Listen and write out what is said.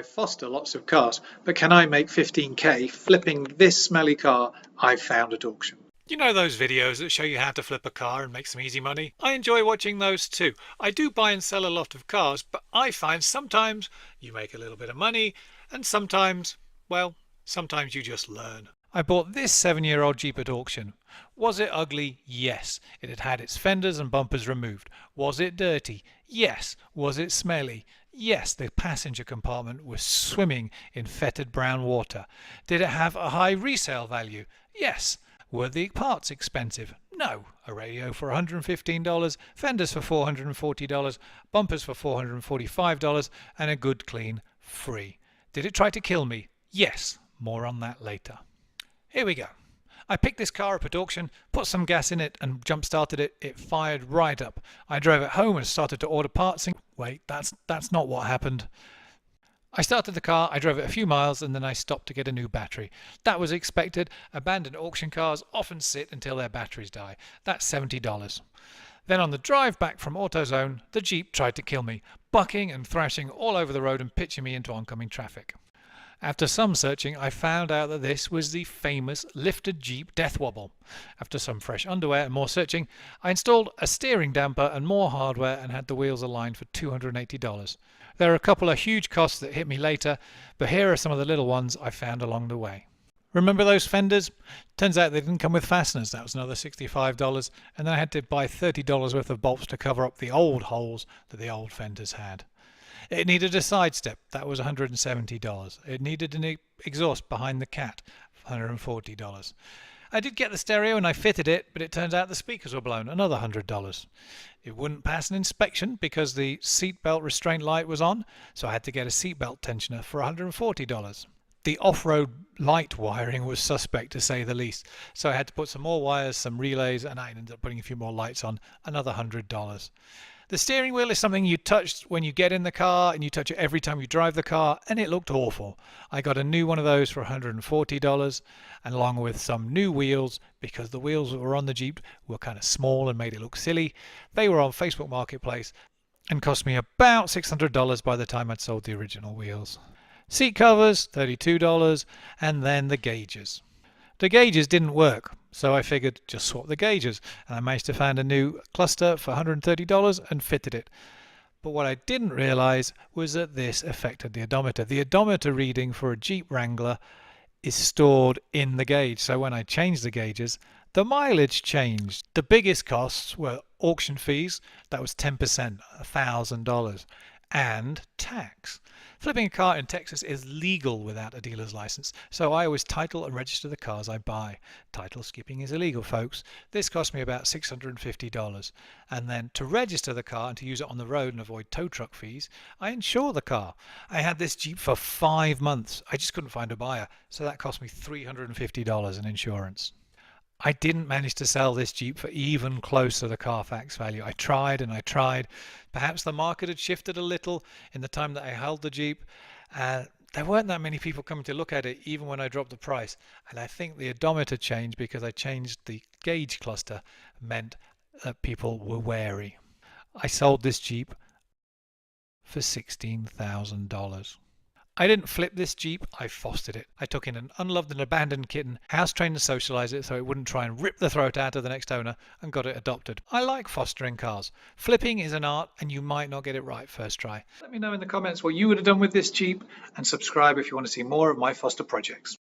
I foster lots of cars, but can I make 15k flipping this smelly car I found at auction? You know those videos that show you how to flip a car and make some easy money? I enjoy watching those too. I do buy and sell a lot of cars, but I find sometimes you make a little bit of money and sometimes, well, sometimes you just learn. I bought this 7-year-old Jeep at auction. Was it ugly? Yes. It had had its fenders and bumpers removed. Was it dirty? Yes. Was it smelly? Yes, the passenger compartment was swimming in fetid brown water. Did it have a high resale value? Yes. Were the parts expensive? No. A radio for $115, fenders for $440, bumpers for $445, and a good clean free. Did it try to kill me? Yes. More on that later. Here we go. I picked this car up at auction, put some gas in it and jump started it. It fired right up. I drove it home and started to order parts. Wait, that's not what happened. I started the car, I drove it a few miles and then I stopped to get a new battery. That was expected. Abandoned auction cars often sit until their batteries die. That's $70. Then on the drive back from AutoZone, the Jeep tried to kill me, bucking and thrashing all over the road and pitching me into oncoming traffic. After some searching, I found out that this was the famous lifted Jeep deathwobble. After some fresh underwear and more searching, I installed a steering damper and more hardware and had the wheels aligned for $280. There are a couple of huge costs that hit me later, but here are some of the little ones I found along the way. Remember those fenders? Turns out they didn't come with fasteners. That was another $65, and then I had to buy $30 worth of bolts to cover up the old holes that the old fenders had. It needed a side step. That was $170. It needed an exhaust behind the cat. $140. I did get the stereo and I fitted it, but it turns out the speakers were blown. Another $100. It wouldn't pass an inspection because the seatbelt restraint light was on, so I had to get a seatbelt tensioner for $140. The off-road light wiring was suspect, to say the least, so I had to put some more wires, some relays, and I ended up putting a few more lights on. Another $100. The steering wheel is something you touch when you get in the car and you touch it every time you drive the car, and it looked awful. I got a new one of those for $140 and along with some new wheels, because the wheels that were on the Jeep were kind of small and made it look silly. They were on Facebook Marketplace and cost me about $600 by the time I'd sold the original wheels. Seat covers, $32, and then the gauges. The gauges didn't work, so I figured just swap the gauges, and I managed to find a new cluster for $130 and fitted it. But what I didn't realize was that this affected the odometer. The odometer reading for a Jeep Wrangler is stored in the gauge, so when I changed the gauges, the mileage changed. The biggest costs were auction fees, that was 10%, $1,000, and tax. Flipping a car in Texas is legal without a dealer's license, so I always title and register the cars I buy. Title skipping is illegal, folks. This cost me about $650. And then to register the car and to use it on the road and avoid tow truck fees, I insure the car. I had this Jeep for 5 months. I just couldn't find a buyer, so that cost me $350 in insurance. I didn't manage to sell this Jeep for even close to the Carfax value. I tried and I tried. Perhaps the market had shifted a little in the time that I held the Jeep. There weren't that many people coming to look at it even when I dropped the price. And I think the odometer changed because I changed the gauge cluster, meant that people were wary. I sold this Jeep for $16,000. I didn't flip this Jeep, I fostered it. I took in an unloved and abandoned kitten, house-trained and socialized it so it wouldn't try and rip the throat out of the next owner, and got it adopted. I like fostering cars. Flipping is an art and you might not get it right first try. Let me know in the comments what you would have done with this Jeep, and subscribe if you want to see more of my foster projects.